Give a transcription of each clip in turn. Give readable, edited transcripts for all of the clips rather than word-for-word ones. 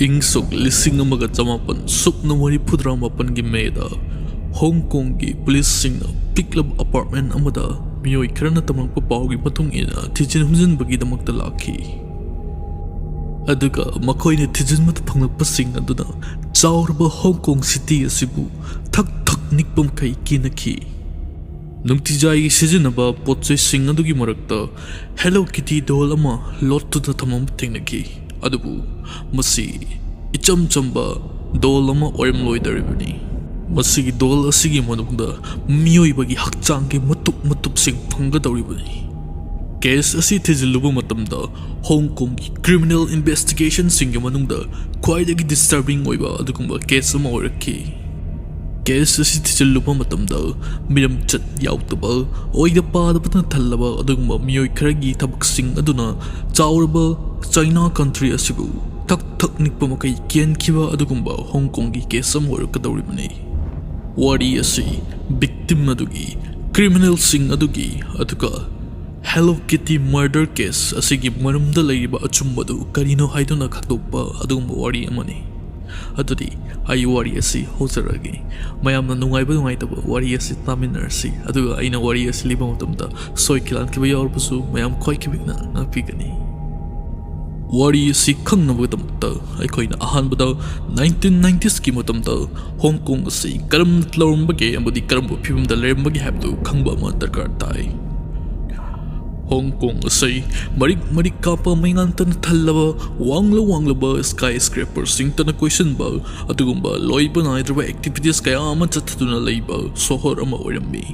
ing sok lising amaga chamapan sukna Manipuri mapangi meda Hong Kong gi police singna piklab apartment amada miyoi kharana tamangpa pawgi matung ina thijin humjin bagi damakta lakhi aduga makoine thijin mat phanglakpa sing aduna chaurba Hong Kong city asibu thak thak nikpam kai kinakhi nungtijai sizinaba potchai sing adugi marakta Hello Kitty doll ama lot to the thamam thingnaki adubu masi icham chamba doll ama oim loidaribani masi doll asigi manungda miyoi bagi hakchang ki matup sing phanga dawribani case asi thijilubu matamda Hong Kong ki criminal investigation sing ki manungda khwaidagi disturbing oiba adugumba case ama oirakhi case asi thijilubu matamda miram chat yautaba oida padapatna thallaba adugumba miyoi kharagi thabak sing aduna chauraba China country asibu tak nikpa makai kiningai adugumba Hong Kong gi case am oirakadawribani wari asi victim adugi criminal sing adugi aduga Hello Kitty murder case asigi maramda laiba achumbadu karino haiduna khadokpa adugumba wari amani adudi ai wari asi hozaragi mayamna nungai taba wari asi taminarsi aduga aina wari asi liba matamda soi kilan kiba yawrbusu mayam khoi kibigna napigani wari asi khangnabagidamta aikoina ahanbada 1990s ki matamda Hong Kong asi karam tlaurumbage amadi karam phibamda lerambagi habdu khangba ma darkar tai Hong Kong asai marik kapa maingantan thallaba wanglaba skyscraper singtana question ba adugumba loiba naidraba activities kaya ama chathaduna leiba sohor ama oirammi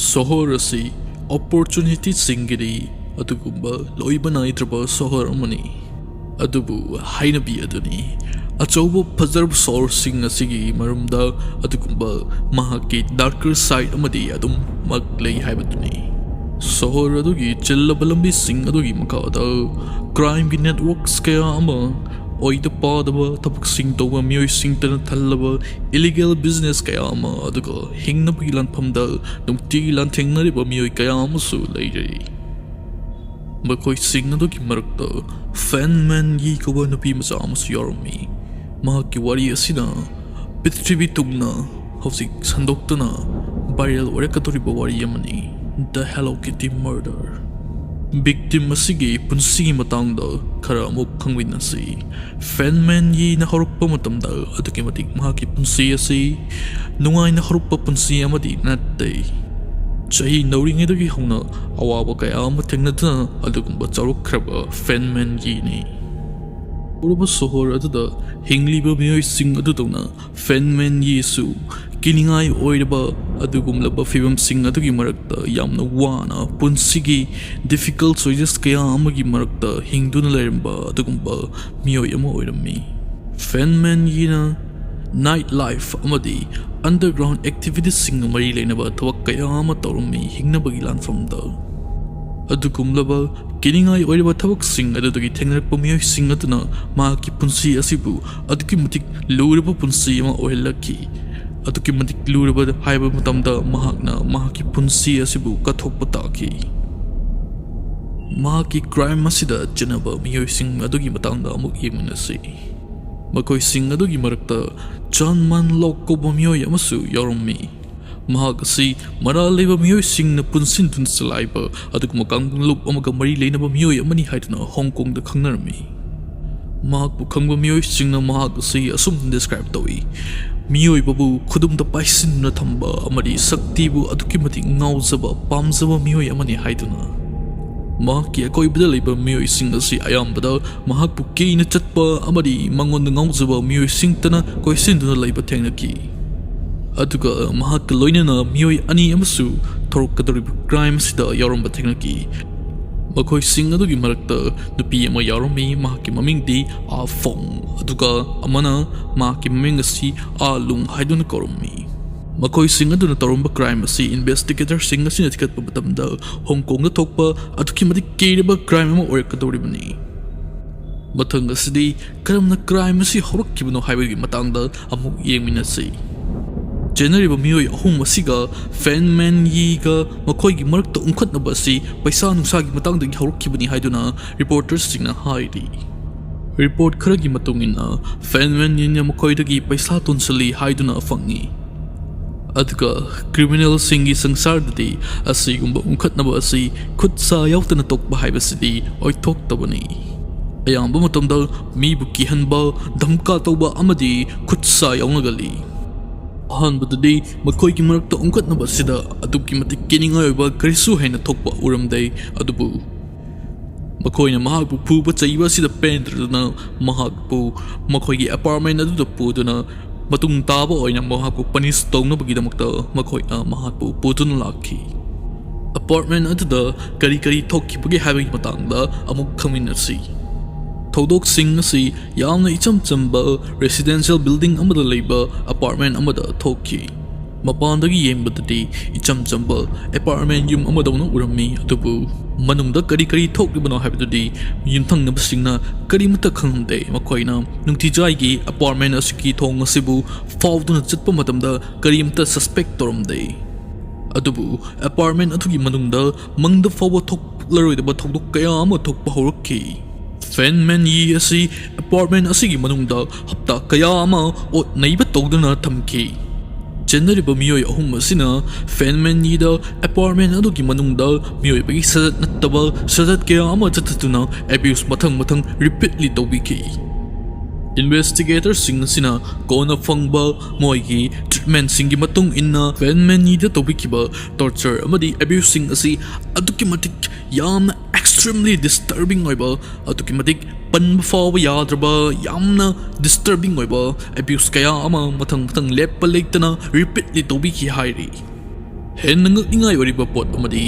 sohor asai opportunity singiri adugumba loiba naidraba sohor amani adubu hainabi aduni achauba fazarb sohor sing asigi marumda adugumba mahaki darker side amadi adum maglei haibaduni sohor adugi chillaba lambi sing adugi makada crime gi networks kaya ama oida padaba thabak sing toba miyoi sing tana thallaba illegal business kaya ama aduga hingnabagi lanphamda nungti lan thengnariba miyoi kaya amasu leirei makoi sing adugi marakta Fan Man-yee koba nupi macha amasu yarmi mahaki wari asina prithvi tungna hosik sandoktana viral oirakatoriba wari amani The Hello Kitty murder victim asigi punsigi matangda khara amuk khangwinasi Fan Man-yee na horukpa matamda aduki matik mahaki punsi asi nungai na horukpa punsi amadi nattei chahi nauringedogi hona awaba kaya ama thengnaduna adugumba charukhraba Fan Man-yee ni urba sohor aduda hingliba miyoi sing adudona Fan Man-yee su kiningai oiraba adugumlaba fibam sing adugi marakta yamna wana punsigi difficult choices kaya amagi marakta hingduna leramba adugumba miyoi ama oirammi Fan Man-yee na night life amadi underground activities sing mari leinaba thawak kaya ama tawrummi hingnabagi lanfamda adugumlaba kiningai oiraba thawak sing adugi thengnarakpa miyoi sing aduna mahaki punsi asibu aduki matik luraba punsi ama oilaki aduki matik luraba haiba matamda mahakna mahaki punsi asibu kathokpa taki mahaki crime asida janaba miyoi sing adugi matangda amuk yeminasi makoi sing adugi marakta Chanman lokkoba miyoi amasu yarummi mahak asi maraleba miyoi sing na punsin tunsalaiba aduguma kanglup amaga mari leinaba miyoi amani haiduna Hong Kong da khangnarmi mahakbu khangba miyoi sing na mahak asi asum describe tawi miyoi babu khudumda paisin na thamba amadi saktibu aduki matik ngauzaba pamzaba miyoi amani haiduna mahaki akoibada leiba miyoi sing asi ayambada mahakbu keina chatpa amadi mangonda ngauzaba miyoi sing tana koisinduna leiba thengnaki aduga mahak loinana miyoi ani amasu thorokadoriba crime sida yaromba thengnaki makoi sing adugi marakta nupi ama yarommi mahaki mamingdi a fong aduga amana mahaki maming asi a lung haiduna korommi makoi sing aduna toromba crime asi investigator sing asi natikatpa matamda Hong Kong da thokpa aduki matik keiraba crime ama oirakadoribani mathang asidi karamna crime asi horakkibano haibagi matangda amuk yengminasi General miyoi ahum asiga Fan Man-yee ga makoigi marakta ungkhatnaba asi paisa nungsagi matangdagi haurukkibani haiduna reporters singna hairi Report kharaги matungina Fan Man-yee makoidagi paisa tonsali haiduna fangi. Adga criminal singi sangsardadi asigumba ungkhatnaba asi khutsa yautana tokba haibasidi oithoktabani. Ayamba matamda mibu kihanba dhamka tawba amadi khutsa yaungagali. Ahanbadadi makoigi marakta ungkhatnaba sida aduki matik kiningai oiba karisu haina thokpa uramdai adubu makoina mahakpu phuba chaiba sida pendraduna mahakpu makoigi apartment aduda puduna matung taba oina mahakpu punish tawnabagidamakta makoina mahakpu puduna lakhi. Apartment aduda kari kari thokkibagi habagi matangda amuk khaminasi. Thodok-sing asi yamna icham chamba residential building amada leiba apartment amada thokki. Mapandagi yembadadi icham chamba apartment yum amadawna urami adubu manungda kari kari thokibano habadudi yumthangnabasingna karimata khangde makoina nungtijai apartment asiki thong asibu fawduna chatpa matamda karimta suspect toramde adubu apartment athugi manungda mangda fawa thoklaroi thokdok kaya ama thokpa horakki. Fan Man-yee asi apartment asigi manungda hapta kaya ama ot naiba tawduna thamki. Generally miyoi ahum asina Fan Man-yee da apartment adugi manungda miyoi bagi sadat nattaba sadat kaya ama chatatuna abuse mathang repeatedly tawbiki. Investigators sing asina kona fangba moigi treatment singi matung inna Fan Man-yee da tawbikiba torture amadi abusing asi aduki matik yamna extremely disturbing oiba aduki matik panba fawa yadraba yamna disturbing oiba abuse kaya ama mathang lepa leitana repeatedly tawbiki hairi. Hen ngakningai oriba pot amadi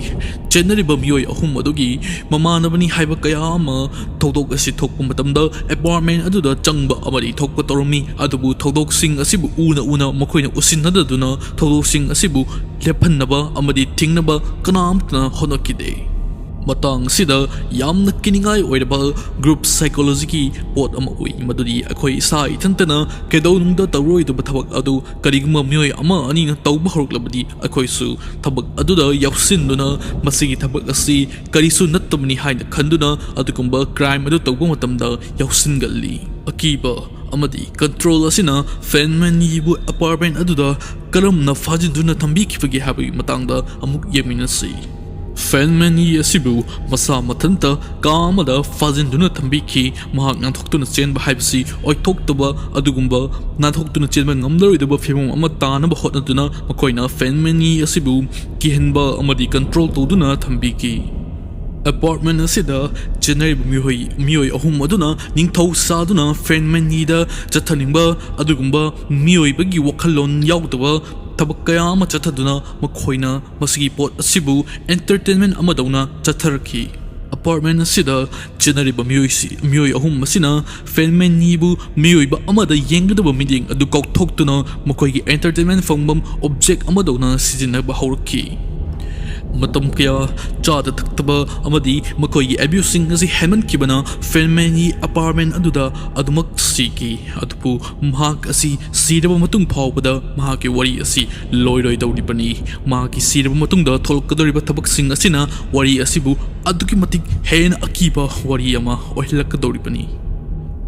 generally miyoi ahum adugi mamanabani haiba kaya ama thodok asi thokpa matamda apartment aduda changba amadi thokpa toromi adubu thodok sing asibu una makoina usinhadaduna thodok sing asibu lephannaba amadi thingnaba kanamtana honakide. Matang sida yamna kiningai oiraba group psychology ki pot ama ui madudi akhoi sa ithantana kedawnungda tawroi du thabak adu karigma myoi ama ani na tawba horuklabadi akhoi su thabak aduda yawsinduna masigi thabak asi karisu nattamni haina khanduna adukumba crime adu tawba matamda yawsingalli. Akiba amadi control asina Fan Man-yee bu apartment aduda karamna fajinduna thambikibagi habagi matangda amuk yeminasi. Fan Man-yee asibu masa mathanta kamada fajinduna thambiki mahak nanthokhtuna chenba haibasi oithoktaba adugumba nanthokhtuna chenba ngamlaroidaba phimom ama tanaba hotnaduna makoina Fan Man-yee asibu kihenba amadi control tawduna thambiki. Apartment asida generally miyoi ahum aduna ningthau saduna Fan Man-yee da chathaningba adugumba miyoi bagi wakhallon yaudaba tabak kaya ama chathaduna makoina masigi pot asibu entertainment amadawna chatharki. Apartment asida generally miyoi ahum masina Fan Man-yee bu miyoi ba amada yengadaba miding adu kauthoktuna makoigi entertainment fangbam object amadawna sizinaba hawrki. Matam kaya chada taktaba amadi makoigi abusing asi heman kibana Fan Man-yee apartment aduda adumak siki adupu mahak asi siraba matung phawbada mahaki wari asi loiroi dawdipani mahaki siraba matungda tholkadoriba thabak sing asina wari asibu aduki matik hena akiba wari ama oilakadoripani.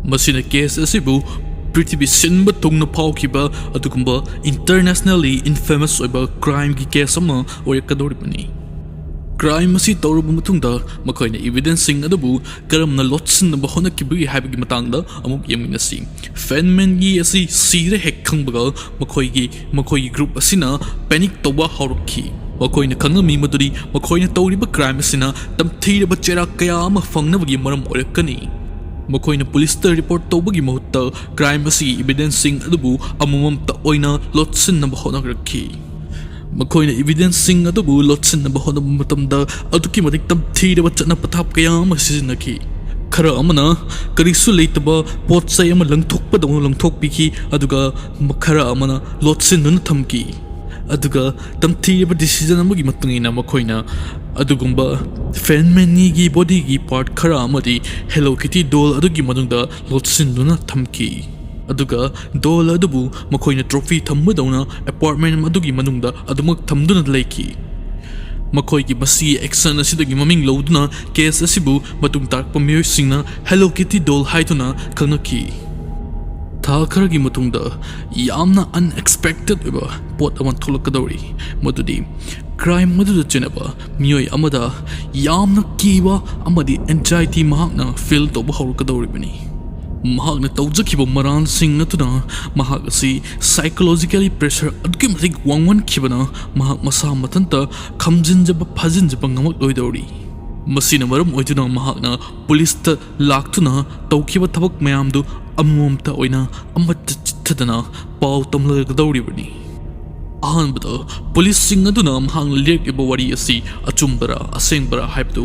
Masina case asibu Prithvi sinba tungna phawkiba adugumba internationally infamous oiba crime ki case ama oirakadoripani. Crime asi tawraba matungda makoina evidence sing adabu karamna lotsinaba honakibagi habagi matangda amuk yeminasi. Fan Man-yee asi sire hek khangbaga makoigi group asina panic tawba hawrukhi. Makoina khangami maduri makoina tawriba crime asina tamthiraba chera kaya ama fangnabagi maram oirakani. Makoina police report tawbagi mahutta crime asi evidence sing adabu amumamta oina lotsinaba honakrakhi. Makoina evidence sing adabu lotsinaba honaba matamda aduki matik tamthiraba chatna pathap kaya ama sizinaki. Khara amana karisu leitaba potsai ama langthokpa dawna langthokpiki aduga khara amana lotsinuna thamki. Aduga tamthiraba decision amagi matungina makoina adugumba Fan Man-yee gi body gi part khara amadi Hello Kitty doll adugi manungda lotsinduna thamki. Aduga doll adubu makoina trophy thammadawna apartment adugi manungda adumak thamduna leiki. ꯃꯈꯣꯏꯒꯤ ꯃꯁꯤꯒꯤ action ꯑꯁꯤꯗꯒꯤ ꯃꯃꯤꯡ ꯂꯧꯗꯨꯅ case ꯑꯁꯤꯕꯨ ꯃꯇꯨꯡ ꯇꯥꯔꯛꯄ ꯃꯤꯑꯣꯏꯁꯤꯡꯅ hello ꯀꯤꯇꯤ ꯗꯣꯜ ꯍꯥꯏꯗꯨꯅ ꯈꯪꯅꯈꯤ꯫ ꯊꯥ ꯈꯔꯒꯤ ꯃꯇꯨꯡꯗ ꯌꯥꯝꯅ ꯑꯟꯑꯦꯛꯁꯄꯦꯛꯇꯦꯗ ꯑꯣꯏꯕ ꯄꯣꯠ ꯑꯃ ꯊꯣꯛꯂꯛꯀꯗꯧꯔꯤ, ꯃꯗꯨꯗꯤ ꯀ꯭ꯔꯥꯏꯝ ꯑꯗꯨꯗ ꯆꯦꯟꯅꯕ ꯃꯤꯑꯣꯏ ꯑꯃꯗ ꯌꯥꯝꯅ ꯀꯤꯕ ꯑꯃꯗꯤ ꯑꯦꯟꯖꯥꯏꯇꯤ ꯃꯍꯥꯛꯅ ꯐꯤꯜ ꯇꯧꯕ ꯍꯧꯔꯛꯀꯗꯧꯔꯤꯕꯅꯤ꯫ ꯃꯍꯥꯛꯅ ꯇꯧꯖꯈꯤꯕ ꯃꯔꯥꯜꯁꯤꯡ ꯑꯗꯨꯅ ꯃꯍꯥꯛ ꯑꯁꯤ ꯁꯥꯏꯀꯣꯂꯣꯖꯤꯀꯦꯜꯂꯤ ꯄ꯭ꯔꯦꯁꯔ ꯑꯗꯨꯛꯀꯤ ꯃꯇꯤꯛ ꯋꯥꯡꯃꯟꯈꯤꯕꯅ ꯃꯍꯥꯛ ꯃꯁꯥ ꯃꯊꯟꯇ ꯈꯝꯖꯤꯟꯖꯕ ꯐꯥꯖꯤꯟꯖꯕ ꯉꯝꯃꯛꯂꯣꯏꯗꯧꯔꯤ꯫ ꯃꯁꯤꯅ ꯃꯔꯝ ꯑꯣꯏꯗꯨꯅ ꯃꯍꯥꯛꯅ ꯄꯨꯂꯤꯁꯇ ꯂꯥꯛꯇꯨꯅ ꯇꯧꯈꯤꯕ ꯊꯕꯛ ꯃꯌꯥꯝꯗꯨ ꯑꯃꯃꯝꯇ ꯑꯣꯏꯅ ꯑꯃꯠꯇ ꯆꯤꯠꯊꯗꯅ ꯄꯥꯎ ꯇꯝꯂꯒꯗꯧꯔꯤꯕꯅꯤ꯫ ꯑꯍꯥꯟꯕꯗ ꯄꯨꯂꯤꯁꯁꯤꯡ ꯑꯗꯨꯅ ꯃꯍꯥꯛꯅ ꯂꯤꯔꯛꯂꯤꯕ ꯋꯥꯔꯤ ꯑꯁꯤ ꯑꯆꯨꯝꯕꯔꯥ ꯑꯁꯦꯡꯕꯔꯥ ꯍꯥꯏꯕꯗꯨ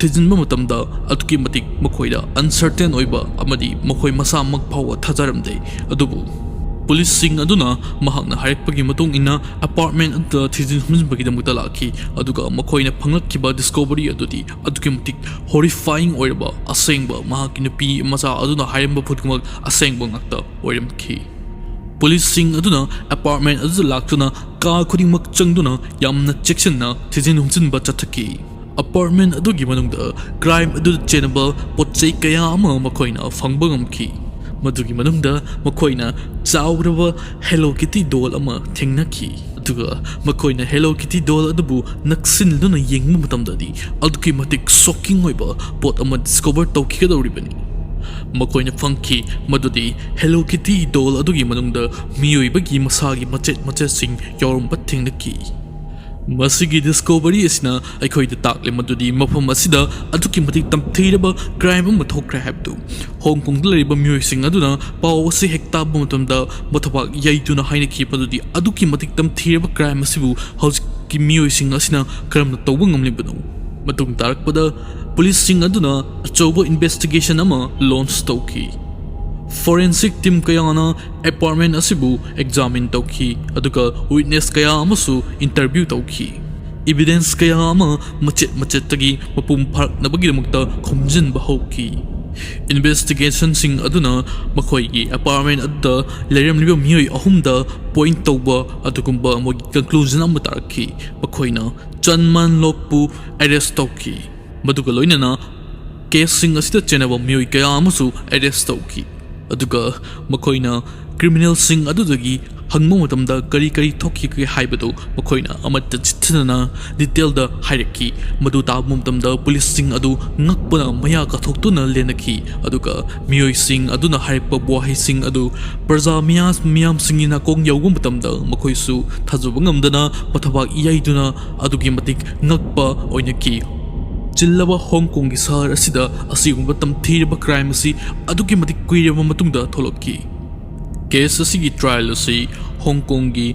ꯊꯤꯖꯤꯟꯕ ꯃꯇꯝꯗ ꯑꯗꯨꯛꯀꯤ ꯃꯇꯤꯛ ꯃꯈꯣꯏꯗ ꯑꯟꯁꯔꯇꯦꯟ ꯑꯣꯏꯕ ꯑꯃꯗꯤ ꯃꯈꯣꯏ ꯃꯁꯥꯃꯛ ꯐꯥꯎꯕ ꯊꯥꯖꯔꯝꯗꯦ꯫ ꯑꯗꯨꯕꯨ ꯄꯨꯂꯤꯁꯁꯤꯡ ꯑꯗꯨꯅ ꯃꯍꯥꯛꯅ ꯍꯥꯏꯔꯛꯄꯒꯤ ꯃꯇꯨꯡ ꯏꯟꯅ ꯑꯦꯄꯥꯔꯠꯃꯦꯟ ꯑꯗꯨꯗ ꯊꯤꯖꯤꯟ ꯍꯨꯝꯖꯤꯟꯕꯒꯤꯗꯃꯛꯇ ꯂꯥꯛꯈꯤ, ꯑꯗꯨꯒ ꯃꯈꯣꯏꯅ ꯐꯪꯂꯛꯈꯤꯕ ꯗꯤꯁꯀꯣꯕꯔꯤ ꯑꯗꯨꯗꯤ ꯑꯗꯨꯛꯀꯤ ꯃꯇꯤꯛ ꯍꯣꯔꯤꯐꯥꯏꯡ ꯑꯣꯏꯔꯕ ꯑꯁꯦꯡꯕ ꯃꯍꯥꯛꯀꯤ ꯅꯨꯄꯤ ꯃꯆꯥ ꯑꯗꯨꯅ ꯍꯥꯏꯔꯝꯕ ꯈꯨꯗꯤꯡꯃꯛ ꯑꯁꯦꯡꯕ ꯉꯥꯛꯇ ꯑꯣꯏꯔꯝꯈꯤ꯫ ꯄꯨꯂꯤꯁꯁꯤꯡ ꯑꯗꯨꯅ ꯑꯦꯄꯥꯔꯠꯃꯦꯟ ꯑꯗꯨꯗ ꯂꯥꯛꯇꯨꯅ ꯀꯥ ꯈꯨꯗꯤꯡꯃꯛ ꯆꯪꯗꯨꯅ ꯌꯥꯝꯅ ꯆꯦꯛꯁꯤꯟꯅ ꯊꯤꯖꯤꯟ ꯍꯨꯝꯖꯤꯟꯕ ꯆꯠꯊꯈꯤ꯫ ꯑꯦꯄꯥꯔꯠꯃꯦꯟ ꯑꯗꯨꯒꯤ ꯃꯅꯨꯡꯗ ꯀ꯭ꯔꯥꯏꯝ ꯑꯗꯨꯗ ꯆꯦꯟꯅꯕ ꯄꯣꯠꯆꯩ ꯀꯌꯥ ꯑꯃ ꯃꯈꯣꯏꯅ ꯐꯪꯕ ꯉꯝꯈꯤ꯫ ꯃꯗꯨꯒꯤ ꯃꯅꯨꯡꯗ ꯃꯈꯣꯏꯅ ꯆꯥꯎꯔꯕ ꯍꯦꯂꯣ ꯀꯤꯇꯤ ꯗꯣꯜ ꯑꯃ ꯊꯦꯡꯅꯈꯤ, ꯑꯗꯨꯒ ꯃꯈꯣꯏꯅ ꯍꯦꯂꯣ ꯀꯤꯇꯤ ꯗꯣꯜ ꯑꯗꯨꯕꯨ ꯅꯛꯁꯤꯟꯗꯨꯅ ꯌꯦꯡꯕ ꯃꯇꯝꯗꯗꯤ ꯑꯗꯨꯛꯀꯤ ꯃꯇꯤꯛ ꯁꯣꯀꯤꯡ ꯑꯣꯏꯕ ꯄꯣꯠ ꯑꯃ ꯗꯤꯁꯀꯣꯚꯔ ꯇꯧꯈꯤꯒꯗꯧꯔꯤꯕꯅꯤ꯫ ꯃꯈꯣꯏꯅ ꯐꯪꯈꯤ ꯃꯗꯨꯗꯤ ꯍꯦꯂꯣ ꯀꯤꯇꯤ ꯗꯣꯜ ꯑꯗꯨꯒꯤ ꯃꯅꯨꯡꯗ ꯃꯤꯑꯣꯏꯕꯒꯤ ꯃꯁꯥꯒꯤ ꯃꯆꯦꯠ ꯃꯆꯦꯠꯁꯤꯡ ꯌꯥꯎꯔꯝꯕ ꯊꯦꯡꯅꯈꯤ꯫ ꯃꯁꯤꯒꯤ ꯗꯤꯁꯀꯣꯚꯔꯤ ꯑꯁꯤꯅ ꯑꯩꯈꯣꯏꯗ ꯇꯥꯛꯂꯦ ꯃꯗꯨꯗꯤ ꯃꯐꯝ ꯑꯁꯤꯗ ꯑꯗꯨꯛꯀꯤ ꯃꯇꯤꯛ ꯇꯝꯊꯤꯔꯕ ꯀ꯭ꯔꯥꯏꯝ ꯑꯃ ꯊꯣꯛꯈ꯭ꯔꯦ ꯍꯥꯏꯕꯗꯨ꯫ ꯍꯣꯡꯀꯣꯡꯗ ꯂꯩꯔꯤꯕ ꯃꯤꯑꯣꯏꯁꯤꯡ ꯑꯗꯨꯅ ꯄꯥꯎ ꯑꯁꯤ ꯍꯦꯛ ꯇꯥꯕ ꯃꯇꯝꯗ ꯃꯊꯕꯥꯛ ꯌꯩꯗꯨꯅ ꯍꯥꯏꯅꯈꯤ ꯃꯗꯨꯗꯤ ꯑꯗꯨꯛꯀꯤ ꯃꯇꯤꯛ ꯇꯝꯊꯤꯔꯕ ꯀ꯭ꯔꯥꯏꯝ ꯑꯁꯤꯕꯨ ꯍꯧꯖꯤꯛꯀꯤ ꯃꯤꯑꯣꯏꯁꯤꯡ ꯑꯁꯤꯅ ꯀꯔꯝꯅ ꯇꯧꯕ ꯉꯝꯂꯤꯕꯅꯣ꯫ ꯃꯇꯨꯡ ꯇꯥꯔꯛꯄꯗ ꯄꯨꯂꯤꯁꯁꯤꯡ ꯑꯗꯨꯅ ꯑꯆꯧꯕ ꯏꯟꯚꯦꯁꯇꯤꯒꯦꯁꯟ ꯑꯃ ꯂꯣꯟꯆ ꯇꯧꯈꯤ꯫ ꯐꯣꯔꯦꯟꯁꯤꯛ ꯇꯤꯝ ꯀꯌꯥꯅ ꯑꯦꯄꯥꯔꯠꯃꯦꯟ ꯑꯁꯤꯕꯨ ꯑꯦꯛꯖꯥꯃꯤꯟ ꯇꯧꯈꯤ, ꯑꯗꯨꯒ ꯋꯤꯠꯅꯦꯁ ꯀꯌꯥ ꯑꯃꯁꯨ ꯏꯟꯇꯔꯚ꯭ꯌꯨ ꯇꯧꯈꯤ꯫ ꯏꯕꯤꯗꯦꯟꯁ ꯀꯌꯥ ꯑꯃ ꯃꯆꯦꯠ ꯃꯆꯦꯠꯇꯒꯤ ꯃꯄꯨꯡ ꯐꯥꯔꯛꯅꯕꯒꯤꯗꯃꯛꯇ ꯈꯣꯝꯖꯤꯟꯕ ꯍꯧꯈꯤ꯫ ꯏꯟꯚꯦꯁꯇꯤꯒꯦꯁꯟꯁꯤꯡ ꯑꯗꯨꯅ ꯃꯈꯣꯏꯒꯤ ꯑꯦꯄꯥꯔꯠꯃꯦꯟ ꯑꯗꯨꯗ ꯂꯩꯔꯝꯂꯤꯕ ꯃꯤꯑꯣꯏ ꯑꯍꯨꯝꯗ ꯄꯣꯏꯟ ꯇꯧꯕ ꯑꯗꯨꯒꯨꯝꯕ ꯃꯣꯏꯒꯤ ꯀꯟꯀ꯭ꯂꯨꯖꯟ ꯑꯃ ꯇꯥꯔꯛꯈꯤ꯫ ꯃꯈꯣꯏꯅ ꯆꯟ ꯃꯟ ꯂꯣꯛꯄꯨ ꯑꯦꯔꯦꯁ ꯇꯧꯈꯤ, ꯃꯗꯨꯒ ꯂꯣꯏꯅꯅ ꯀꯦꯁꯁꯤꯡ ꯑꯁꯤꯗ ꯆꯦꯟꯅꯕ ꯃꯤꯑꯣꯏ ꯀꯌꯥ ꯑꯃꯁꯨ ꯑꯦꯔꯦꯁ ꯇꯧꯈꯤ꯫ ꯑꯗꯨꯒ ꯃꯈꯣꯏꯅ ꯀ꯭ꯔꯤꯃꯤꯅꯦꯜꯁꯤꯡ ꯑꯗꯨꯗꯒꯤ ꯍꯪꯕ ꯃꯇꯝꯗ ꯀꯔꯤ ꯀꯔꯤ ꯊꯣꯛꯈꯤꯒꯦ ꯍꯥꯏꯕꯗꯨ ꯃꯈꯣꯏꯅ ꯑꯃꯠꯇ ꯆꯤꯠꯊꯗꯅ ꯗꯤꯇꯦꯜꯗ ꯍꯥꯏꯔꯛꯈꯤ꯫ ꯃꯗꯨ ꯇꯥꯕ ꯃꯇꯝꯗ ꯄꯨꯂꯤꯁꯁꯤꯡ ꯑꯗꯨ ꯉꯛꯄꯅ ꯃꯌꯥ ꯀꯥꯊꯣꯛꯇꯨꯅ ꯂꯦꯟꯅꯈꯤ, ꯑꯗꯨꯒ ꯃꯤꯑꯣꯏꯁꯤꯡ ꯑꯗꯨꯅ ꯍꯥꯏꯔꯛꯄ ꯋꯥꯍꯩꯁꯤꯡ ꯑꯗꯨ ꯄ꯭ꯔꯖꯥ ꯃꯤꯌꯥꯝꯁꯤꯡꯒꯤ ꯅꯥꯀꯣꯡ ꯌꯧꯕ ꯃꯇꯝꯗ ꯃꯈꯣꯏꯁꯨ ꯊꯥꯖꯕ ꯉꯝꯗꯅ ꯃꯊꯕꯥꯛ ꯌꯩꯗꯨꯅ ꯑꯗꯨꯛꯀꯤ ꯃꯇꯤꯛ ꯉꯛꯄ ꯑꯣꯏꯅꯈꯤ꯫ ꯆꯤꯜꯂꯕ ꯍꯣꯡꯀꯣꯡꯒꯤ ꯁꯍꯔ ꯑꯁꯤꯗ ꯑꯁꯤꯒꯨꯝꯕ ꯇꯝꯊꯤꯔꯕ ꯀ꯭ꯔꯥꯏꯝ ꯑꯁꯤ ꯑꯗꯨꯛꯀꯤ ꯃꯇꯤꯛ ꯀꯨꯏꯔꯕ ꯃꯇꯨꯡꯗ ꯊꯣꯛꯂꯛꯈꯤ꯫ ꯀꯦꯁ ꯑꯁꯤꯒꯤ ꯇ꯭ꯔꯥꯏꯜ ꯑꯁꯤ ꯍꯣꯡꯀꯣꯡꯒꯤ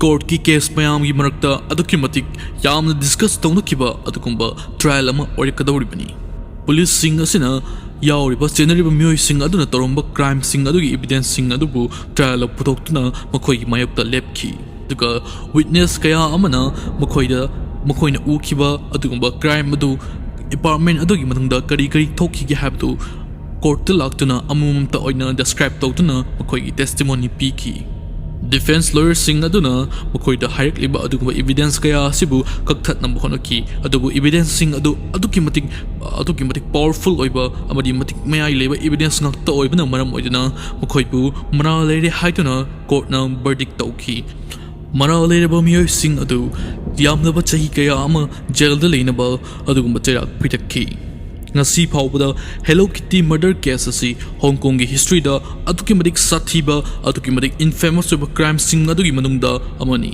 ꯀꯣꯔꯠꯀꯤ ꯀꯦꯁ ꯃꯌꯥꯝꯒꯤ ꯃꯔꯛꯇ ꯑꯗꯨꯛꯀꯤ ꯃꯇꯤꯛ ꯌꯥꯝꯅ ꯗꯤꯁꯀꯁ ꯇꯧꯅꯈꯤꯕ ꯑꯗꯨꯒꯨꯝꯕ ꯇ꯭ꯔꯥꯏꯜ ꯑꯃ ꯑꯣꯏꯔꯛꯀꯗꯧꯔꯤꯕꯅꯤ꯫ ꯄꯨꯂꯤꯁꯁꯤꯡ ꯑꯁꯤꯅ ꯌꯥꯎꯔꯤꯕ ꯆꯦꯟꯅꯔꯤꯕ ꯃꯤꯑꯣꯏꯁꯤꯡ ꯑꯗꯨꯅ ꯇꯧꯔꯝꯕ ꯀ꯭ꯔꯥꯏꯝꯁꯤꯡ ꯑꯗꯨꯒꯤ ꯏꯕꯤꯗꯦꯟꯁꯁꯤꯡ ꯑꯗꯨꯕꯨ ꯇ꯭ꯔꯥꯏꯜꯗ ꯄꯨꯊꯣꯛꯇꯨꯅ ꯃꯈꯣꯏꯒꯤ ꯃꯥꯌꯣꯛꯇ ꯂꯦꯞꯈꯤ, ꯑꯗꯨꯒ ꯋꯤꯠꯅꯦꯁ ꯀꯌꯥ ꯑꯃꯅ ꯃꯈꯣꯏꯅ ꯎꯈꯤꯕ ꯑꯗꯨꯒꯨꯝꯕ ꯀ꯭ꯔꯥꯏꯝ ꯑꯗꯨ ꯑꯦꯄꯥꯔꯠꯃꯦꯟ ꯑꯗꯨꯒꯤ ꯃꯅꯨꯡꯗ ꯀꯔꯤ ꯀꯔꯤ ꯊꯣꯛꯈꯤꯒꯦ ꯍꯥꯏꯕꯗꯨ ꯀꯣꯔꯠꯇ ꯂꯥꯛꯇꯨꯅ ꯑꯃꯃꯝꯇ ꯑꯣꯏꯅ ꯗꯦꯁꯀ꯭ꯔꯥꯏꯕ ꯇꯧꯗꯨꯅ ꯃꯈꯣꯏꯒꯤ ꯇꯦꯁꯇꯤꯃꯣꯅꯤ ꯄꯤꯈꯤ꯫ ꯗꯤꯐꯦꯟꯁ ꯂꯣꯌꯔꯁꯤꯡ ꯑꯗꯨꯅ ꯃꯈꯣꯏꯗ ꯍꯥꯏꯔꯛꯂꯤꯕ ꯑꯗꯨꯒꯨꯝꯕ ꯏꯕꯤꯗꯦꯟꯁ ꯀꯌꯥ ꯑꯁꯤꯕꯨ ꯀꯛꯊꯠꯅꯕ ꯍꯣꯠꯅꯈꯤ, ꯑꯗꯨꯕꯨ ꯏꯕꯤꯗꯦꯟꯁꯁꯤꯡ ꯑꯗꯨ ꯑꯗꯨꯛꯀꯤ ꯃꯇꯤꯛ ꯄꯥꯋꯔꯐꯨꯜ ꯑꯣꯏꯕ ꯑꯃꯗꯤ ꯃꯇꯤꯛ ꯃꯌꯥꯏ ꯂꯩꯕ ꯏꯕꯤꯗꯦꯟꯁ ꯉꯥꯛꯇ ꯑꯣꯏꯕꯅ ꯃꯔꯝ ꯑꯣꯏꯗꯨꯅ ꯃꯈꯣꯏꯕꯨ ꯃꯔꯥꯜ ꯂꯩꯔꯦ ꯍꯥꯏꯗꯨꯅ ꯀꯣꯔꯠꯅ ꯕꯔꯗꯤꯛ ꯇꯧꯈꯤ꯫ ꯃꯔꯥꯜ ꯂꯩꯔꯕ ꯃꯤꯑꯣꯏꯁꯤꯡ ꯑꯗꯨ ꯌꯥꯝꯂꯕ ꯆꯍꯤ ꯀꯌꯥ ꯑꯃ ꯖꯦꯜꯗ ꯂꯩꯅꯕ ꯑꯗꯨꯒꯨꯝꯕ ꯆꯩꯔꯥꯛ ꯄꯤꯊꯛꯈꯤ꯫ ꯉꯁꯤ ꯐꯥꯎꯕꯗ ꯍꯦꯂꯣ ꯀꯤꯇꯤ ꯃꯔꯗꯔ ꯀꯦꯁ ꯑꯁꯤ ꯍꯣꯡꯀꯣꯡꯒꯤ ꯍꯤꯁꯇ꯭ꯔꯤꯗ ꯑꯗꯨꯛꯀꯤ ꯃꯇꯤꯛ ꯁꯥꯊꯤꯕ ꯑꯗꯨꯛꯀꯤ ꯃꯇꯤꯛ ꯏꯟꯐꯦꯃꯁ ꯑꯣꯏꯕ ꯀ꯭ꯔꯥꯏꯝꯁꯤꯡ ꯑꯗꯨꯒꯤ ꯃꯅꯨꯡꯗ ꯑꯃꯅꯤ꯫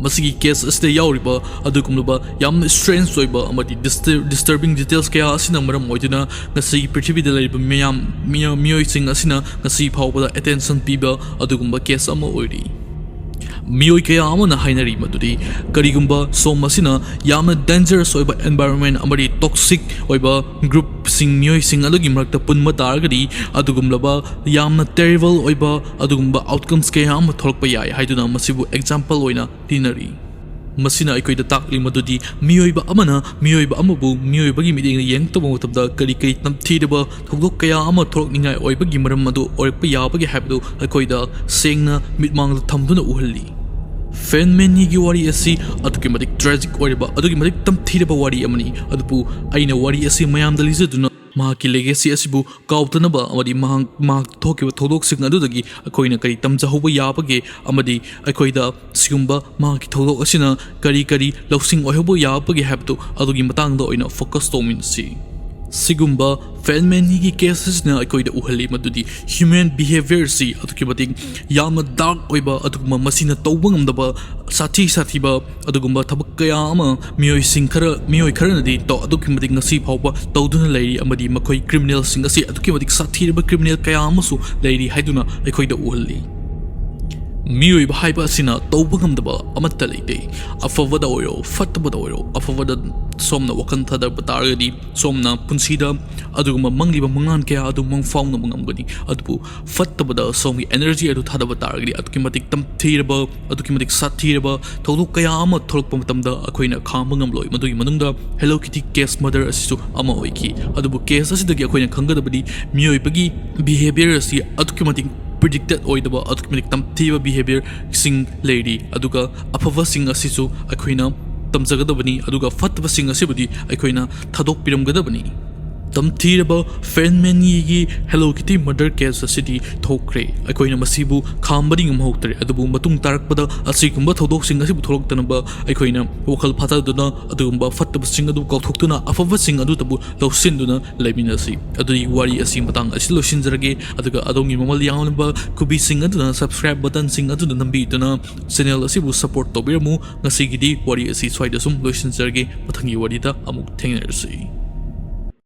ꯃꯁꯤꯒꯤ ꯀꯦꯁ ꯑꯁꯤꯗ ꯌꯥꯎꯔꯤꯕ ꯑꯗꯨꯒꯨꯝꯂꯕ ꯌꯥꯝꯅ ꯁ꯭ꯇ꯭ꯔꯦꯟꯖ ꯑꯣꯏꯕ ꯑꯃꯗꯤ ꯗꯤꯁꯇꯔꯕꯤꯡ ꯗꯤꯇꯦꯜꯁ ꯀꯌꯥ ꯑꯁꯤꯅ ꯃꯔꯝ ꯑꯣꯏꯗꯨꯅ ꯉꯁꯤꯒꯤ ꯄ꯭ꯔꯤꯊꯤꯕꯤꯗ ꯂꯩꯔꯤꯕ ꯃꯤꯑꯣꯏꯁꯤꯡ ꯑꯁꯤꯅ ꯉꯁꯤ ꯐꯥꯎꯕꯗ ꯑꯦꯇꯦꯟꯁꯟ ꯄꯤꯕ ꯑꯗꯨꯒꯨꯝꯕ ꯀꯦꯁ ꯑꯃ ꯑꯣꯏꯔꯤ꯫ ꯃꯤꯑꯣꯏ ꯀꯌꯥ ꯑꯃꯅ ꯍꯥꯏꯅꯔꯤ ꯃꯗꯨꯗꯤ ꯀꯔꯤꯒꯨꯝꯕ ꯁꯣꯝ ꯑꯁꯤꯅ ꯌꯥꯝꯅ ꯗꯦꯟꯖꯔꯁ ꯑꯣꯏꯕ ꯑꯦꯟꯚꯥꯏꯔꯣꯟꯃꯦꯟ ꯑꯃꯗꯤ ꯇꯣꯛꯁꯤꯛ ꯑꯣꯏꯕ ꯒ꯭ꯔꯨꯞꯁꯤꯡ ꯃꯤꯑꯣꯏꯁꯤꯡ ꯑꯗꯨꯒꯤ ꯃꯔꯛꯇ ꯄꯨꯟꯕ ꯇꯥꯔꯒꯗꯤ ꯑꯗꯨꯒꯨꯝꯂꯕ ꯌꯥꯝꯅ ꯇꯦꯔꯤꯕꯜ ꯑꯣꯏꯕ ꯑꯗꯨꯒꯨꯝꯕ ꯑꯥꯎꯠꯀꯝꯁ ꯀꯌా ꯑꯃ ꯊꯣꯛꯂꯛꯄ ꯌꯥꯏ ꯍꯥꯏꯗꯨꯅ ꯃꯁꯤꯕꯨ ꯑꯦꯛꯖꯥꯝꯄꯜ ꯑꯣꯏꯅ ꯇꯤꯅꯔꯤ꯫ ꯃꯁꯤꯅ ꯑꯩꯈꯣꯏꯗ ꯇꯥꯛꯂꯤ ꯃꯗꯨꯗꯤ ꯃꯤꯑꯣꯏꯕ ꯑꯃꯅ ꯃꯤꯑꯣꯏꯕ ꯑꯃꯕꯨ ꯃꯤꯑꯣꯏꯕꯒꯤ ꯃꯤꯠꯌꯦꯡꯗ ꯌꯦꯡꯂꯛꯇꯕ ꯃꯇꯝꯗ ꯀꯔꯤ ꯀꯔꯤ ꯇꯝꯊꯤꯔꯕ ꯊꯧꯗꯣꯛ ꯀꯌꯥ ꯑꯃ ꯊꯣꯛꯂꯛꯅꯤꯡꯉꯥꯏ ꯑꯣꯏꯕꯒꯤ ꯃꯔꯝ ꯑꯗꯨ ꯑꯣꯏꯔꯛꯄ ꯌꯥꯕꯒꯦ ꯍꯥꯏꯕꯗꯨ ꯑꯩꯈꯣꯏꯗ ꯁꯦꯡꯅ ꯃꯤꯠꯃꯥꯡꯗ ꯊꯝꯗꯨꯅ ꯎꯍꯜꯂꯤ꯫ Fan Man-yee wari asi aduki matik tragic oiraba aduki matik tmthina wari amani adupu aina wari asi mayam dalize duna mahaki legacy asibu kautanaba amadi mahak thokiba thodok sing adudagi akoina kari tamjahoba yabage amadi akoida sigumba mahaki thodok asina kari lausing oihoba yabage habtu adugi matangda oina focus tominsi sigumba Fan Man-yee cases na akoida uhali madudi human behavior si aduki matik yamna dark oiba aduguma masina tawba ngamdaba sathi ba adugumba thabak kaya ama miyoi khara nadi to aduki matik ngasi phawba tawduna leiri amadi makoi criminal sing asi aduki matik sathiraba criminal kaya amasu leiri haiduna akoida uhali miyoi haiba asina tawba ngamdaba amatta leite afawada oiro fattabada oiro afawada somna wakan thadaba targadi somna punsida aduguma mangliba mangan kaya adu mangfauna mangamgani adubu fattabada somgi energy adu thadaba targadi aduki matik tamthiraba aduki matik sathiraba tholuk kaya ama tholokpa matamda akoina khamba ngamloi madugi manungda Hello Kitty case mother asisu ama oiki adubu case asidagi akoina khangadabadi miyoi bagi behavior asi aduki matik predicted oidaba aduki matik tamthiba behavior sing lady aduga afava sing asisu akoina tamjagadabani aduga fatba sing asibudi akoina thadok piramgadabani tamthiraba Fan Man-yee Hello Kitty murder case asidi thokre akoina masibu khambari ngamhoktre adubu matung tarakpada asigumba thodok sing asibu tholoktanaba akoina wakal phataduna adugumba fatba sing adu kauthoktuna afava sing adu tabu losinduna leminasi adui wari asi matang asi losinjarage aduga adongi mamal yangnaba kubi sing aduna subscribe button sing adu nambi duna channel asibu support tobiramu ngasigidi wari asi swaida sum losinjarage mathangi wari da amuk thengnarsi